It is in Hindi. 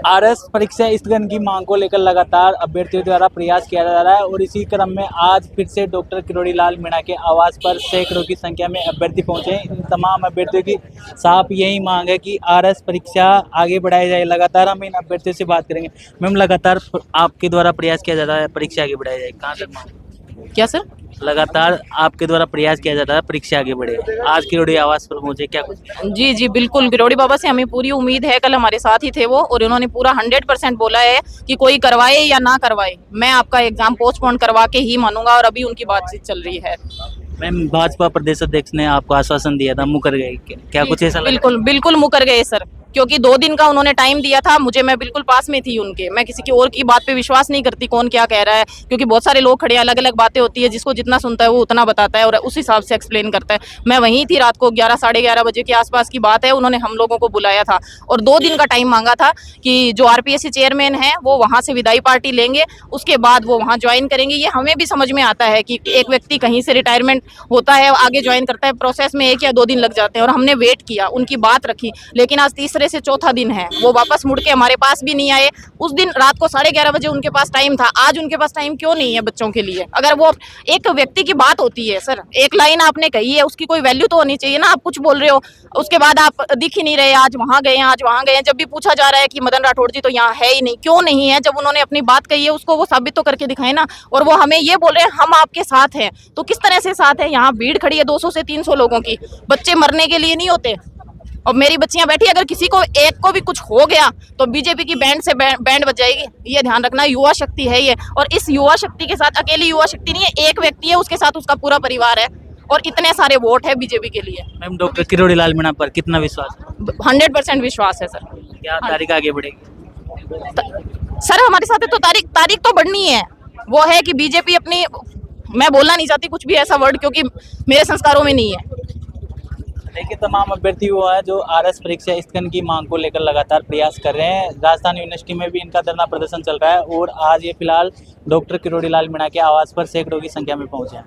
आरएस परीक्षा स्थगन की मांग को लेकर लगातार अभ्यर्थियों द्वारा प्रयास किया जा रहा है और इसी क्रम में आज फिर से डॉक्टर किरोड़ी लाल मीणा के आवास पर सैकड़ों की संख्या में अभ्यर्थी पहुंचे। इन तमाम अभ्यर्थियों की साफ यही मांग है कि आरएस परीक्षा आगे बढ़ाई जाए। लगातार हम इन अभ्यर्थियों से बात करेंगे। मैम, लगातार आपके द्वारा प्रयास किया जा रहा है परीक्षा आगे बढ़ाई जाए, कहाँ तक मांग? क्या सर? लगातार आपके द्वारा प्रयास किया जा रहा है परीक्षा आगे बढ़े, आज किरोड़ी आवास पर पहुंचे, क्या कुछ? जी जी बिल्कुल, किरोड़ी बाबा से हमें पूरी उम्मीद है। कल हमारे साथ ही थे वो, और उन्होंने पूरा 100% बोला है कि कोई करवाए या ना करवाए, मैं आपका एग्जाम पोस्टपोन करवा के ही मानूंगा, और अभी उनकी बातचीत चल रही है। मैम, भाजपा प्रदेश अध्यक्ष ने आपको आश्वासन दिया था, मुकर गए, क्या कुछ ऐसा लगा? बिल्कुल बिल्कुल मुकर गए सर, क्योंकि 2 दिन का उन्होंने टाइम दिया था मुझे, मैं बिल्कुल पास में थी उनके। मैं किसी की और की बात पे विश्वास नहीं करती, कौन क्या कह रहा है, क्योंकि बहुत सारे लोग खड़े हैं, अलग अलग बातें होती है, जिसको जितना सुनता है वो उतना बताता है और उस हिसाब से एक्सप्लेन करता है। मैं वहीं थी रात को 11 साढ़े 11 बजे के आसपास की बात है, उन्होंने हम लोगों को बुलाया था और 2 दिन का टाइम मांगा था कि जो आरपीएससी चेयरमैन है वो वहाँ से विदाई पार्टी लेंगे, उसके बाद वो वहाँ ज्वाइन करेंगे। ये हमें भी समझ में आता है कि एक व्यक्ति कहीं से रिटायरमेंट होता है, आगे ज्वाइन करता है, प्रोसेस में 1 या 2 दिन लग जाते हैं, और हमने वेट किया, उनकी बात रखी, लेकिन आज तीसरे से चौथा दिन है, वो वापस मुड़ के हमारे पास भी नहीं आए। उस दिन रात को 11:30 बजे उनके पास टाइम था, आज उनके पास टाइम क्यों नहीं है बच्चों के लिए? अगर वो एक व्यक्ति की बात होती है सर, एक लाइन आपने कही है, उसकी कोई वैल्यू तो होनी चाहिए ना। आप कुछ बोल रहे हो, उसके बाद आप दिख ही नहीं रहे, आज वहां गए आज वहां गए। जब भी पूछा जा रहा है कि मदन राठौड़ जी तो यहाँ है ही नहीं, क्यों नहीं है? जब उन्होंने अपनी बात कही है उसको वो साबित तो करके दिखाए ना। और वो हमें ये बोल रहे हैं हम आपके साथ हैं, तो किस तरह से साथ है? यहाँ भीड़ खड़ी है 200 से 300 लोगों की, बच्चे मरने के लिए नहीं होते। और मेरी बच्चियां बैठी, अगर किसी को एक को भी कुछ हो गया तो बीजेपी की बैंड से बैंड बज जाएगी। ये ध्यान रखना, युवा शक्ति है ये, और इस युवा शक्ति के साथ अकेली युवा शक्ति नहीं है, एक व्यक्ति है, उसके साथ उसका पूरा परिवार है, और इतने सारे वोट है बीजेपी के लिए। मैम, डॉक्टर किरोड़ी लाल मीणा पर कितना विश्वास है? 100% विश्वास है सर। क्या तारीख आगे बढ़ेगी? सर हमारे साथ है तो तारीख तो बढ़नी है। वो है कि बीजेपी अपनी, मैं बोलना नहीं चाहती कुछ भी ऐसा वर्ड, क्योंकि मेरे संस्कारों में नहीं है। देखिए, तमाम अभ्यर्थी वो है जो आरएस परीक्षा स्थगन की मांग को लेकर लगातार प्रयास कर रहे हैं। राजस्थान यूनिवर्सिटी में भी इनका धरना प्रदर्शन चल रहा है और आज ये फिलहाल डॉक्टर किरोड़ी लाल मीणा के आवास पर सैकड़ों की संख्या में पहुंचे हैं।